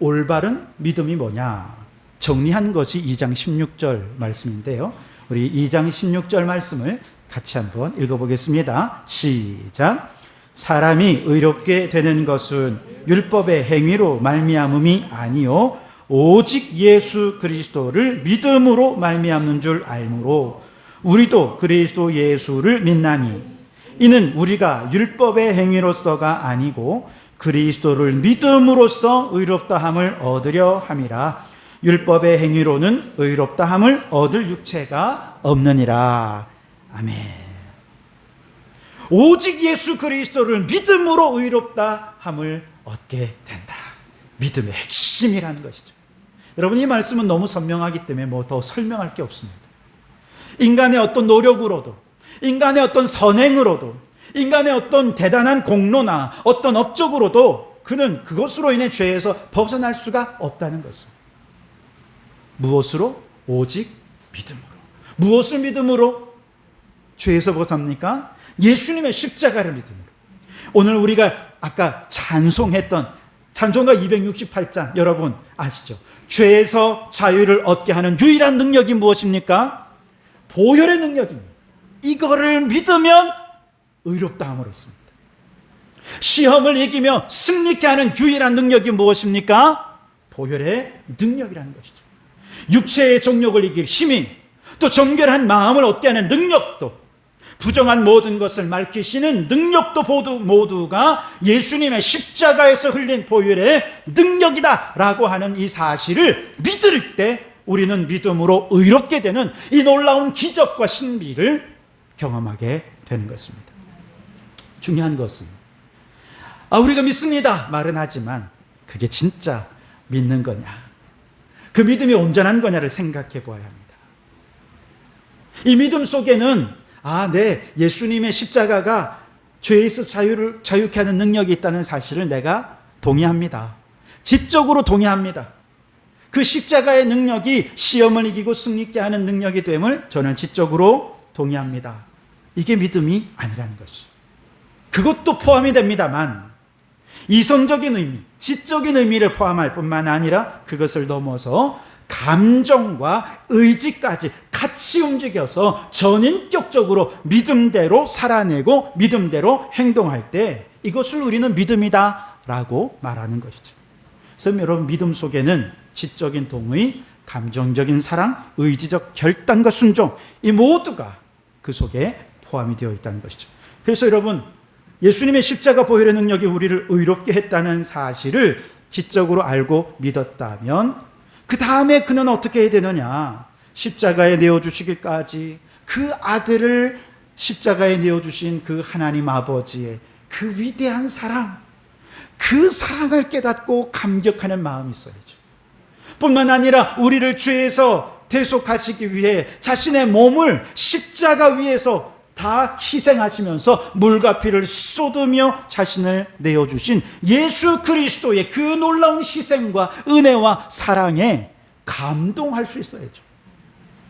올바른 믿음이 뭐냐 정리한 것이 2장 16절 말씀인데요. 우리 2장 16절 말씀을 같이 한번 읽어보겠습니다. 시작. 사람이 의롭게 되는 것은 율법의 행위로 말미암음이 아니요 오직 예수 그리스도를 믿음으로 말미암는 줄 알므로 우리도 그리스도 예수를 믿나니 이는 우리가 율법의 행위로서가 아니고 그리스도를 믿음으로써 의롭다함을 얻으려 함이라. 율법의 행위로는 의롭다함을 얻을 육체가 없느니라. 아멘. 오직 예수 그리스도를 믿음으로 의롭다함을 얻게 된다. 믿음의 핵심이라는 것이죠. 여러분, 이 말씀은 너무 선명하기 때문에 뭐 더 설명할 게 없습니다. 인간의 어떤 노력으로도, 인간의 어떤 선행으로도, 인간의 어떤 대단한 공로나 어떤 업적으로도 그는 그것으로 인해 죄에서 벗어날 수가 없다는 것입니다. 무엇으로? 오직 믿음으로. 무엇을 믿음으로 죄에서 벗어납니까? 예수님의 십자가를 믿음으로. 오늘 우리가 아까 찬송했던 찬송가 268장 여러분 아시죠? 죄에서 자유를 얻게 하는 유일한 능력이 무엇입니까? 보혈의 능력입니다. 이거를 믿으면 의롭다함을 얻습니다. 시험을 이기며 승리케 하는 유일한 능력이 무엇입니까? 보혈의 능력이라는 것이죠. 육체의 정욕을 이길 힘이, 또 정결한 마음을 얻게 하는 능력도, 부정한 모든 것을 맑히시는 능력도 모두가 예수님의 십자가에서 흘린 보혈의 능력이다라고 하는 이 사실을 믿을 때 우리는 믿음으로 의롭게 되는 이 놀라운 기적과 신비를 경험하게 되는 것입니다. 중요한 것은 우리가 믿습니다 말은 하지만 그게 진짜 믿는 거냐, 그 믿음이 온전한 거냐를 생각해 보아야 합니다. 이 믿음 속에는 네, 예수님의 십자가가 죄에서 자유케 하는 능력이 있다는 사실을 내가 동의합니다. 지적으로 동의합니다. 그 십자가의 능력이 시험을 이기고 승리케 하는 능력이 됨을 저는 지적으로 동의합니다. 이게 믿음이 아니라는 것이죠. 그것도 포함이 됩니다만 이성적인 의미, 지적인 의미를 포함할 뿐만 아니라 그것을 넘어서 감정과 의지까지 같이 움직여서 전인격적으로 믿음대로 살아내고 믿음대로 행동할 때 이것을 우리는 믿음이다라고 말하는 것이죠. 그래서 여러분, 믿음 속에는 지적인 동의, 감정적인 사랑, 의지적 결단과 순종, 이 모두가 그 속에 포함이 되어 있다는 것이죠. 그래서 여러분, 예수님의 십자가 보혈의 능력이 우리를 의롭게 했다는 사실을 지적으로 알고 믿었다면 그 다음에 그는 어떻게 해야 되느냐? 십자가에 내어주시기까지 그 아들을 십자가에 내어주신 그 하나님 아버지의 그 위대한 사랑, 그 사랑을 깨닫고 감격하는 마음이 있어야죠. 뿐만 아니라 우리를 죄에서 대속하시기 위해 자신의 몸을 십자가 위에서 다 희생하시면서 물과 피를 쏟으며 자신을 내어주신 예수 그리스도의 그 놀라운 희생과 은혜와 사랑에 감동할 수 있어야죠.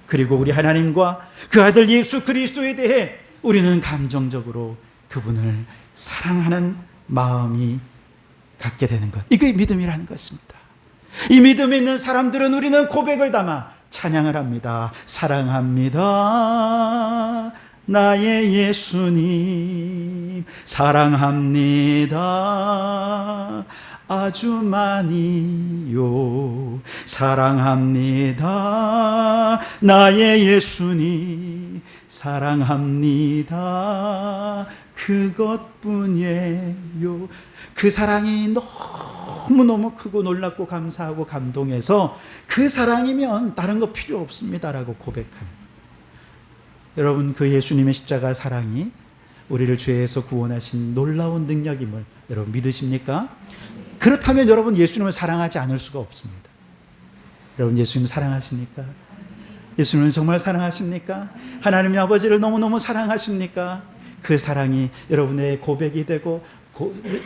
그리고 우리 하나님과 그 아들 예수 그리스도에 대해 우리는 감정적으로 그분을 사랑하는 마음이 갖게 되는 것, 이게 믿음이라는 것입니다. 이 믿음이 있는 사람들은 우리는 고백을 담아 찬양을 합니다. 사랑합니다 나의 예수님, 사랑합니다 아주 많이요, 사랑합니다 나의 예수님, 사랑합니다 그것뿐이에요. 그 사랑이 너무너무 크고 놀랍고 감사하고 감동해서 그 사랑이면 다른 거 필요 없습니다라고 고백하는. 여러분, 그 예수님의 십자가 사랑이 우리를 죄에서 구원하신 놀라운 능력임을 여러분 믿으십니까? 그렇다면 여러분 예수님을 사랑하지 않을 수가 없습니다. 여러분 예수님 사랑하십니까? 예수님은 정말 사랑하십니까? 하나님 아버지를 너무너무 사랑하십니까? 그 사랑이 여러분의 고백이 되고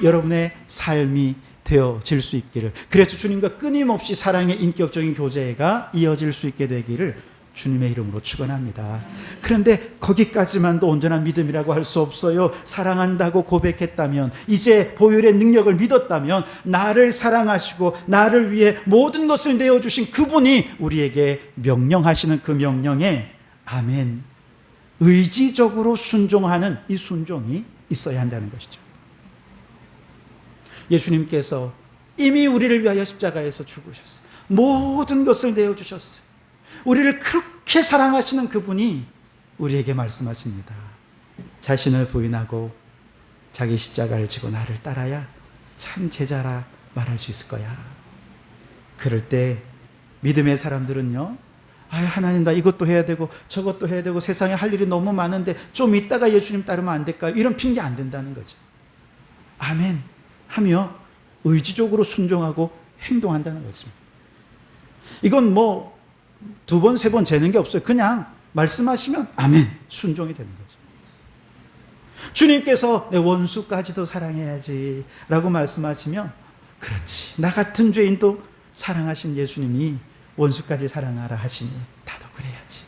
여러분의 삶이 되어질 수 있기를, 그래서 주님과 끊임없이 사랑의 인격적인 교제가 이어질 수 있게 되기를 주님의 이름으로 축원합니다. 그런데 거기까지만도 온전한 믿음이라고 할 수 없어요. 사랑한다고 고백했다면, 이제 보혈의 능력을 믿었다면, 나를 사랑하시고 나를 위해 모든 것을 내어주신 그분이 우리에게 명령하시는 그 명령에 아멘, 의지적으로 순종하는 이 순종이 있어야 한다는 것이죠. 예수님께서 이미 우리를 위하여 십자가에서 죽으셨어요. 모든 것을 내어주셨어요. 우리를 그렇게 사랑하시는 그분이 우리에게 말씀하십니다. 자신을 부인하고 자기 십자가를 지고 나를 따라야 참 제자라 말할 수 있을 거야. 그럴 때 믿음의 사람들은요, 하나님 나 이것도 해야 되고 저것도 해야 되고 세상에 할 일이 너무 많은데 좀 이따가 예수님 따르면 안 될까요? 이런 핑계 안 된다는 거죠. 아멘 하며 의지적으로 순종하고 행동한다는 것입니다. 이건 뭐 두 번, 세 번 재는 게 없어요. 그냥 말씀하시면 아멘, 순종이 되는 거죠. 주님께서 내 원수까지도 사랑해야지 라고 말씀하시면, 그렇지, 나 같은 죄인도 사랑하신 예수님이 원수까지 사랑하라 하시니 나도 그래야지.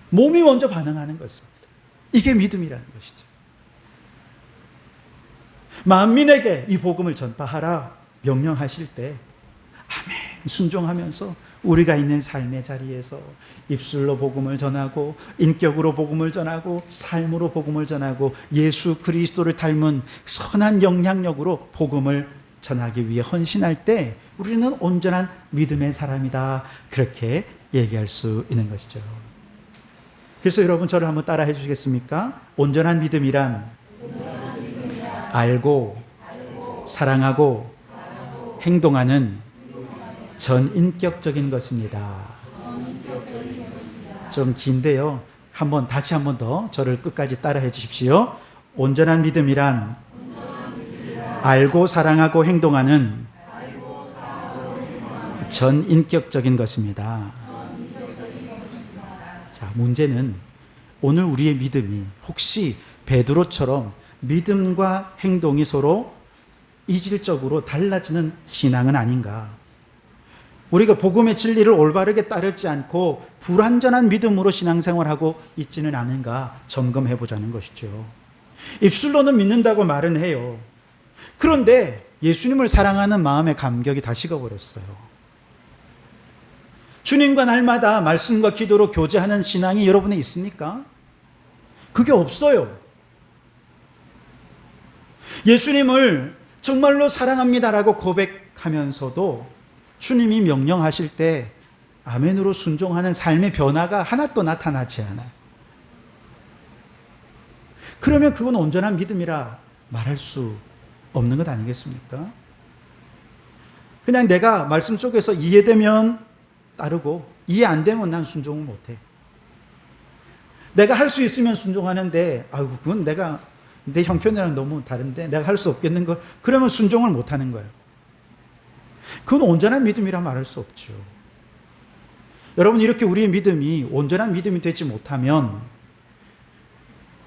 몸이 먼저 반응하는 것입니다. 이게 믿음이라는 것이죠. 만민에게 이 복음을 전파하라 명령하실 때 아멘 순종하면서 우리가 있는 삶의 자리에서 입술로 복음을 전하고 인격으로 복음을 전하고 삶으로 복음을 전하고 예수 그리스도를 닮은 선한 영향력으로 복음을 전하기 위해 헌신할 때 우리는 온전한 믿음의 사람이다, 그렇게 얘기할 수 있는 것이죠. 그래서 여러분 저를 한번 따라 해주시겠습니까? 온전한 믿음이란 알고 사랑하고 행동하는 전인격적인 것입니다. 좀 긴데요. 다시 한 번 더 저를 끝까지 따라해 주십시오. 온전한 믿음이란 알고 사랑하고 행동하는 전인격적인 것입니다. 자, 문제는 오늘 우리의 믿음이 혹시 베드로처럼 믿음과 행동이 서로 이질적으로 달라지는 신앙은 아닌가? 우리가 복음의 진리를 올바르게 따르지 않고 불완전한 믿음으로 신앙생활하고 있지는 않은가 점검해 보자는 것이죠. 입술로는 믿는다고 말은 해요. 그런데 예수님을 사랑하는 마음의 감격이 다 식어버렸어요. 주님과 날마다 말씀과 기도로 교제하는 신앙이 여러분에 있습니까? 그게 없어요. 예수님을 정말로 사랑합니다라고 고백하면서도 주님이 명령하실 때 아멘으로 순종하는 삶의 변화가 하나도 나타나지 않아요. 그러면 그건 온전한 믿음이라 말할 수 없는 것 아니겠습니까? 그냥 내가 말씀 속에서 이해되면 따르고 이해 안 되면 난 순종을 못해. 내가 할 수 있으면 순종하는데 그건 내가 내 형편이랑 너무 다른데 내가 할 수 없겠는 걸, 그러면 순종을 못하는 거예요. 그건 온전한 믿음이라 말할 수 없죠. 여러분, 이렇게 우리의 믿음이 온전한 믿음이 되지 못하면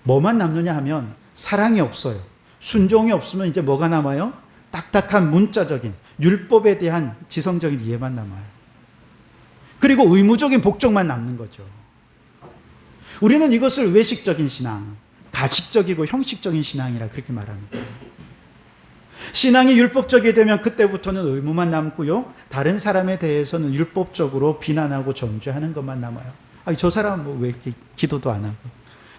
뭐만 남느냐 하면 사랑이 없어요. 순종이 없으면 이제 뭐가 남아요? 딱딱한 문자적인 율법에 대한 지성적인 이해만 남아요. 그리고 의무적인 복종만 남는 거죠. 우리는 이것을 외식적인 신앙, 가식적이고 형식적인 신앙이라 그렇게 말합니다. 신앙이 율법적이 되면 그때부터는 의무만 남고요, 다른 사람에 대해서는 율법적으로 비난하고 정죄하는 것만 남아요. 저 사람은 왜 이렇게 기도도 안 하고,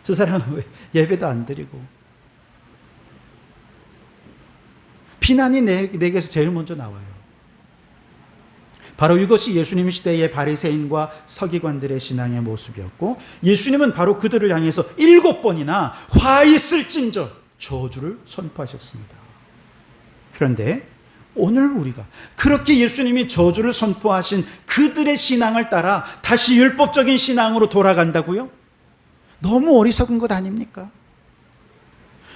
저 사람은 왜 예배도 안 드리고. 비난이 내게서 제일 먼저 나와요. 바로 이것이 예수님 시대의 바리새인과 서기관들의 신앙의 모습이었고, 예수님은 바로 그들을 향해서 7번이나 화 있을진저 저주를 선포하셨습니다. 그런데 오늘 우리가 그렇게 예수님이 저주를 선포하신 그들의 신앙을 따라 다시 율법적인 신앙으로 돌아간다고요? 너무 어리석은 것 아닙니까?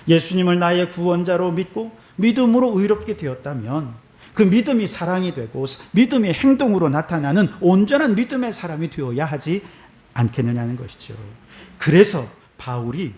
예수님을 나의 구원자로 믿고 믿음으로 의롭게 되었다면 그 믿음이 사랑이 되고 믿음이 행동으로 나타나는 온전한 믿음의 사람이 되어야 하지 않겠느냐는 것이죠. 그래서 바울이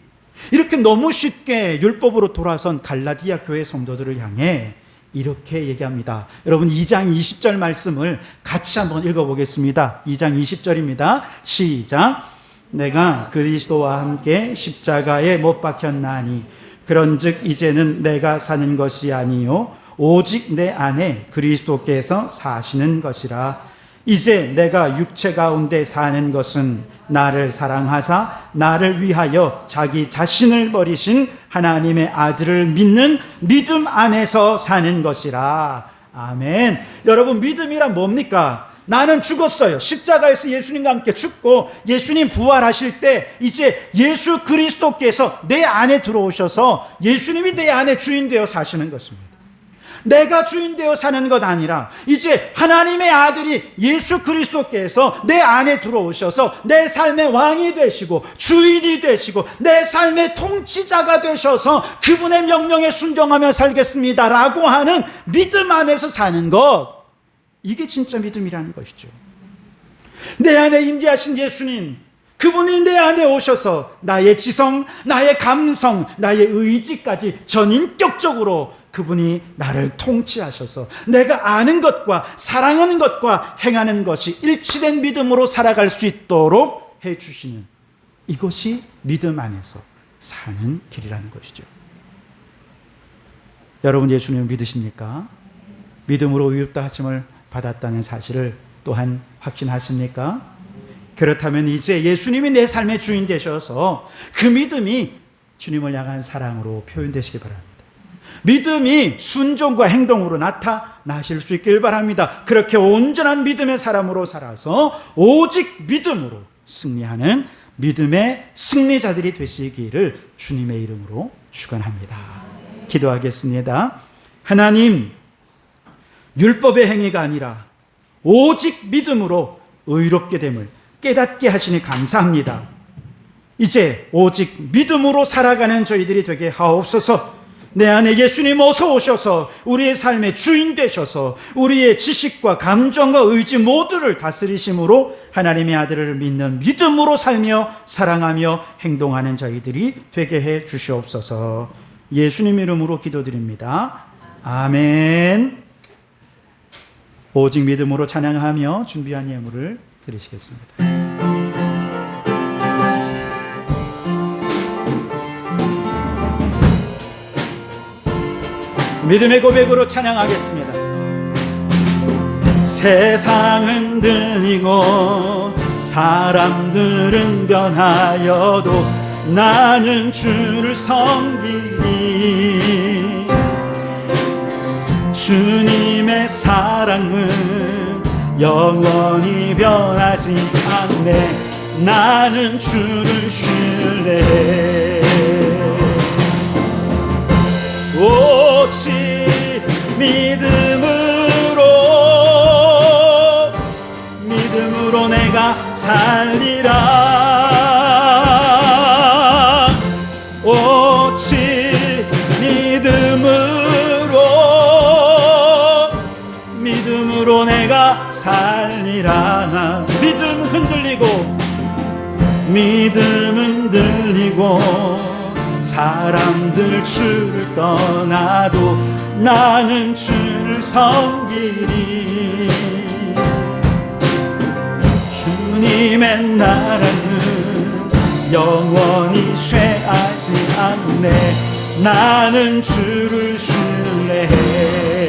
이렇게 너무 쉽게 율법으로 돌아선 갈라디아 교회 성도들을 향해 이렇게 얘기합니다. 여러분 2장 20절 말씀을 같이 한번 읽어보겠습니다. 2장 20절입니다. 시작. 내가 그리스도와 함께 십자가에 못 박혔나니 그런즉 이제는 내가 사는 것이 아니요 오직 내 안에 그리스도께서 사시는 것이라. 이제 내가 육체 가운데 사는 것은 나를 사랑하사 나를 위하여 자기 자신을 버리신 하나님의 아들을 믿는 믿음 안에서 사는 것이라. 아멘. 여러분 믿음이란 뭡니까? 나는 죽었어요. 십자가에서 예수님과 함께 죽고 예수님 부활하실 때 이제 예수 그리스도께서 내 안에 들어오셔서 예수님이 내 안에 주인 되어 사시는 것입니다. 내가 주인 되어 사는 것 아니라 이제 하나님의 아들이 예수 그리스도께서 내 안에 들어오셔서 내 삶의 왕이 되시고 주인이 되시고 내 삶의 통치자가 되셔서 그분의 명령에 순종하며 살겠습니다라고 하는 믿음 안에서 사는 것, 이게 진짜 믿음이라는 것이죠. 내 안에 임재하신 예수님, 그분이 내 안에 오셔서 나의 지성, 나의 감성, 나의 의지까지 전인격적으로 그분이 나를 통치하셔서 내가 아는 것과 사랑하는 것과 행하는 것이 일치된 믿음으로 살아갈 수 있도록 해주시는, 이것이 믿음 안에서 사는 길이라는 것이죠. 여러분 예수님을 믿으십니까? 믿음으로 의롭다 하심을 받았다는 사실을 또한 확신하십니까? 그렇다면 이제 예수님이 내 삶의 주인 되셔서 그 믿음이 주님을 향한 사랑으로 표현되시기 바랍니다. 믿음이 순종과 행동으로 나타나실 수 있길 바랍니다. 그렇게 온전한 믿음의 사람으로 살아서 오직 믿음으로 승리하는 믿음의 승리자들이 되시기를 주님의 이름으로 축원합니다. 기도하겠습니다. 하나님, 율법의 행위가 아니라 오직 믿음으로 의롭게 됨을 깨닫게 하시니 감사합니다. 이제 오직 믿음으로 살아가는 저희들이 되게 하옵소서. 내 안에 예수님 어서 오셔서 우리의 삶의 주인 되셔서 우리의 지식과 감정과 의지 모두를 다스리심으로 하나님의 아들을 믿는 믿음으로 살며 사랑하며 행동하는 저희들이 되게 해 주시옵소서. 예수님 이름으로 기도드립니다. 아멘. 오직 믿음으로 찬양하며 준비한 예물을 드리시겠습니다. 믿음의 고백으로 찬양하겠습니다. 세상은 들리고 사람들은 변하여도 나는 주를 섬기니 주님의 사랑은 영원히 변하지 않네. 나는 주를 신뢰해. 오직 믿음으로 내가 살리라. 오직 믿음으로 내가 살리라. 나 믿음 흔들리고 사람들 주를 떠나도 나는 주를 섬기리. 주님의 나라는 영원히 쇠하지 않네. 나는 주를 신뢰해.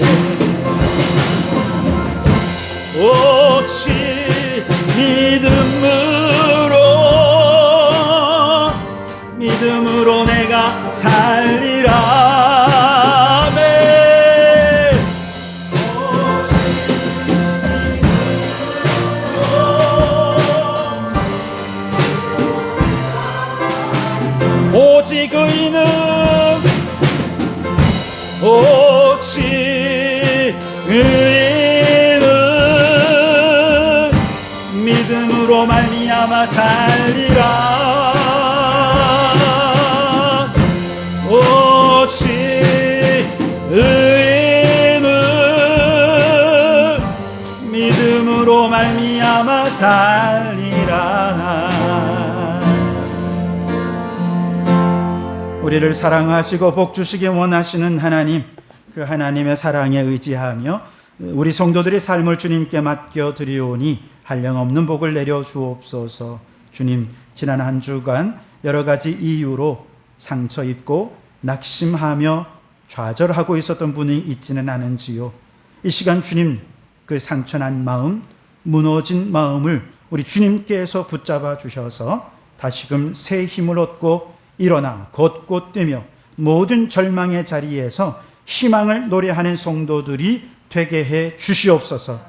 오직 믿음으로 내가 살리라. 말미암아 살리라. 오직 의인은 믿음으로 말미암아 살리라. 우리를 사랑하시고 복 주시기 원하시는 하나님, 그 하나님의 사랑에 의지하며 우리 성도들의 삶을 주님께 맡겨 드리오니 한량없는 복을 내려 주옵소서. 주님, 지난 한 주간 여러 가지 이유로 상처 입고 낙심하며 좌절하고 있었던 분이 있지는 않은지요. 이 시간 주님, 그 상처난 마음, 무너진 마음을 우리 주님께서 붙잡아 주셔서 다시금 새 힘을 얻고 일어나 걷고 뛰며 모든 절망의 자리에서 희망을 노래하는 성도들이 되게 해 주시옵소서.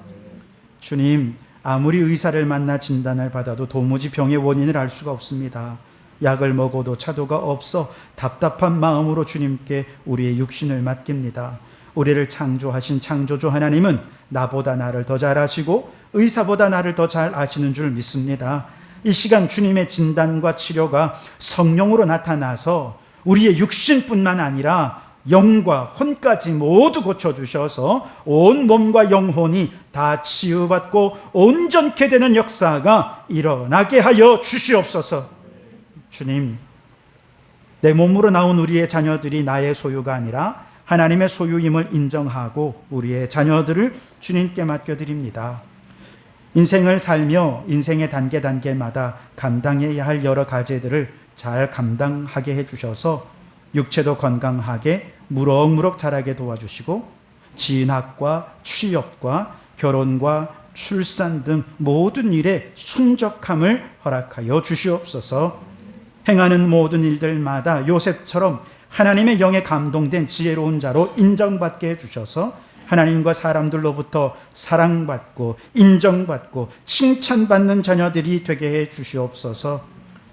주님, 아무리 의사를 만나 진단을 받아도 도무지 병의 원인을 알 수가 없습니다. 약을 먹어도 차도가 없어 답답한 마음으로 주님께 우리의 육신을 맡깁니다. 우리를 창조하신 창조주 하나님은 나보다 나를 더 잘 아시고 의사보다 나를 더 잘 아시는 줄 믿습니다. 이 시간 주님의 진단과 치료가 성령으로 나타나서 우리의 육신뿐만 아니라 영과 혼까지 모두 고쳐주셔서 온 몸과 영혼이 다 치유받고 온전케 되는 역사가 일어나게 하여 주시옵소서. 주님, 내 몸으로 나온 우리의 자녀들이 나의 소유가 아니라 하나님의 소유임을 인정하고 우리의 자녀들을 주님께 맡겨드립니다. 인생을 살며 인생의 단계마다 감당해야 할 여러 과제들을 잘 감당하게 해주셔서 육체도 건강하게 무럭무럭 자라게 도와주시고 진학과 취업과 결혼과 출산 등 모든 일에 순적함을 허락하여 주시옵소서. 행하는 모든 일들마다 요셉처럼 하나님의 영에 감동된 지혜로운 자로 인정받게 해주셔서 하나님과 사람들로부터 사랑받고 인정받고 칭찬받는 자녀들이 되게 해 주시옵소서.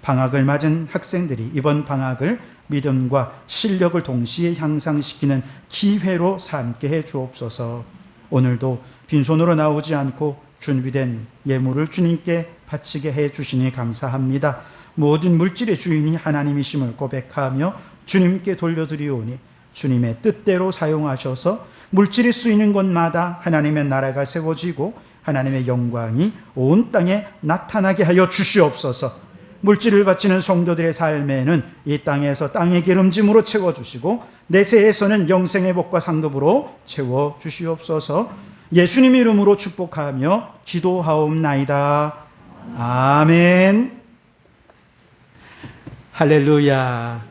방학을 맞은 학생들이 이번 방학을 믿음과 실력을 동시에 향상시키는 기회로 삼게 해 주옵소서. 오늘도 빈손으로 나오지 않고 준비된 예물을 주님께 바치게 해 주시니 감사합니다. 모든 물질의 주인이 하나님이심을 고백하며 주님께 돌려드리오니 주님의 뜻대로 사용하셔서 물질이 쓰이는 곳마다 하나님의 나라가 세워지고 하나님의 영광이 온 땅에 나타나게 하여 주시옵소서. 물질을 바치는 성도들의 삶에는 이 땅에서 땅의 기름짐으로 채워주시고 내세에서는 영생의 복과 상급으로 채워주시옵소서. 예수님 이름으로 축복하며 기도하옵나이다. 아멘. 할렐루야.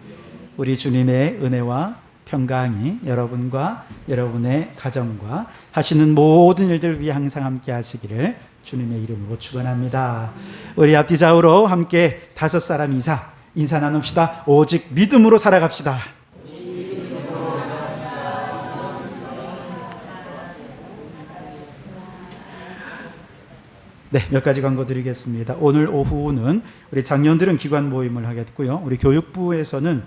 우리 주님의 은혜와 평강이 여러분과 여러분의 가정과 하시는 모든 일들 위해 항상 함께 하시기를 주님의 이름으로 축원합니다. 우리 앞뒤 좌우로 함께 5사람 이상 인사 나눕시다. 오직 믿음으로 살아갑시다. 네, 몇 가지 광고 드리겠습니다. 오늘 오후는 우리 장년들은 기관 모임을 하겠고요. 우리 교육부에서는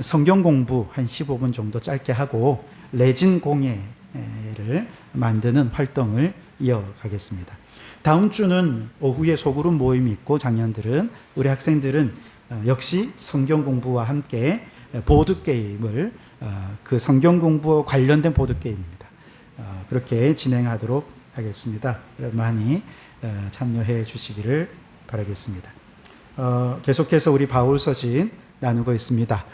성경 공부 한 15분 정도 짧게 하고 레진 공예를 만드는 활동을 이어가겠습니다. 다음 주는 오후에 소그룹 모임이 있고 장년들은 우리 학생들은 역시 성경 공부와 함께 보드게임을 그 성경 공부와 관련된 보드게임입니다. 그렇게 진행하도록 하겠습니다. 많이 참여해 주시기를 바라겠습니다. 계속해서 우리 바울서신 나누고 있습니다.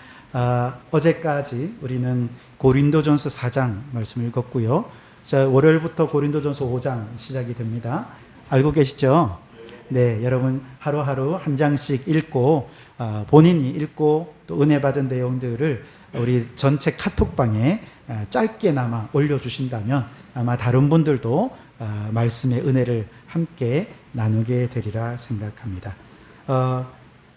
어제까지 우리는 고린도전서 4장 말씀을 읽었고요. 자, 월요일부터 고린도전서 5장 시작이 됩니다. 알고 계시죠? 네, 여러분 하루하루 한 장씩 읽고 본인이 읽고 또 은혜 받은 내용들을 우리 전체 카톡방에 짧게나마 올려주신다면 아마 다른 분들도 말씀의 은혜를 함께 나누게 되리라 생각합니다.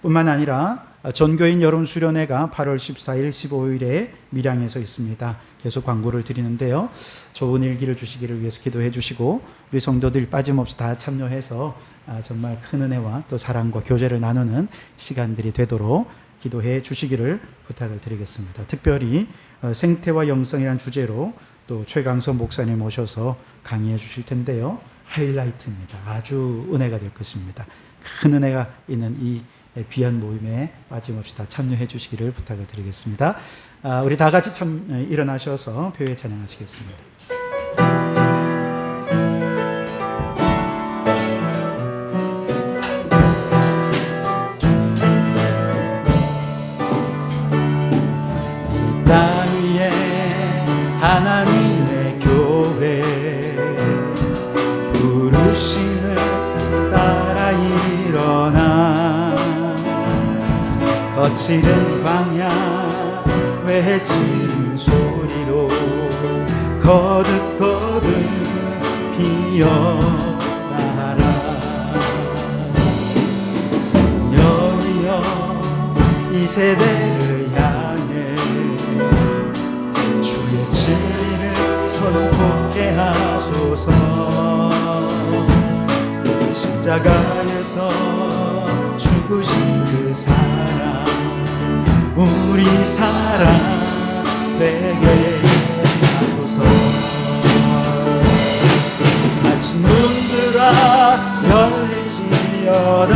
뿐만 아니라 전교인 여름 수련회가 8월 14일, 15일에 밀양에서 있습니다. 계속 광고를 드리는데요. 좋은 일기를 주시기를 위해서 기도해 주시고 우리 성도들 빠짐없이 다 참여해서 정말 큰 은혜와 또 사랑과 교제를 나누는 시간들이 되도록 기도해 주시기를 부탁을 드리겠습니다. 특별히 생태와 영성이라는 주제로 또 최강선 목사님 모셔서 강의해 주실 텐데요. 하이라이트입니다. 아주 은혜가 될 것입니다. 큰 은혜가 있는 이 귀한 모임에 빠짐없이 다 참여해 주시기를 부탁을 드리겠습니다. 우리 다 같이 일어나셔서 교회 찬양하시겠습니다. 땅 위에 하나님의 교회 부르심을 따라 일어나 거칠은 광야 외치는 소리로 거듭거듭 피어나라. 성령이여 이 세대를 향해 주의 진리를 선포케 하소서. 십자가에서 죽으신 그 사랑 우리 사랑 되게 하소서. 마치 눈들아 열릴지어다.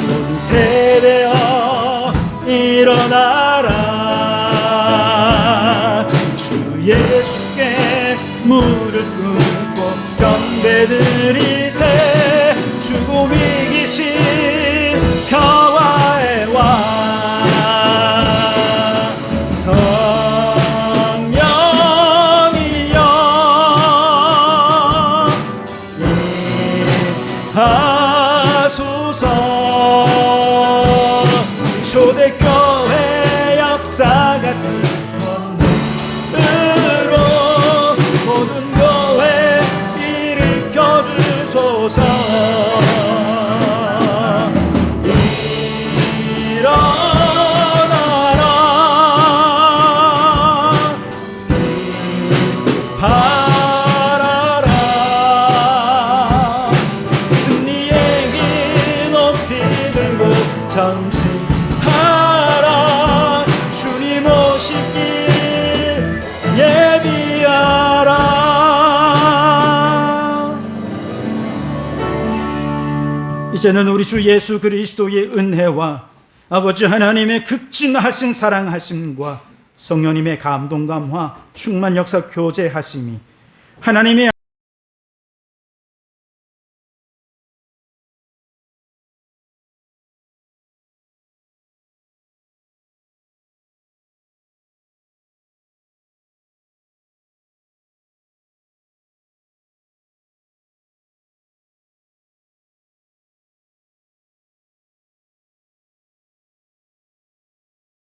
모든 세대여 일어나라. 주 예수께 무릎 꿇고 경배드리세. 죽음 이기신 평화의 왕 성령이여 임하소서. 초대교회 역사 같은 권능으로 모든 교회 일으켜 주소서. 전진하라. 주님 오실 길 예비하라. 이제는 우리 주 예수 그리스도의 은혜와 아버지 하나님의 극진하신 사랑하심과 성령님의 감동감화 충만 역사 교제하심이 하나님의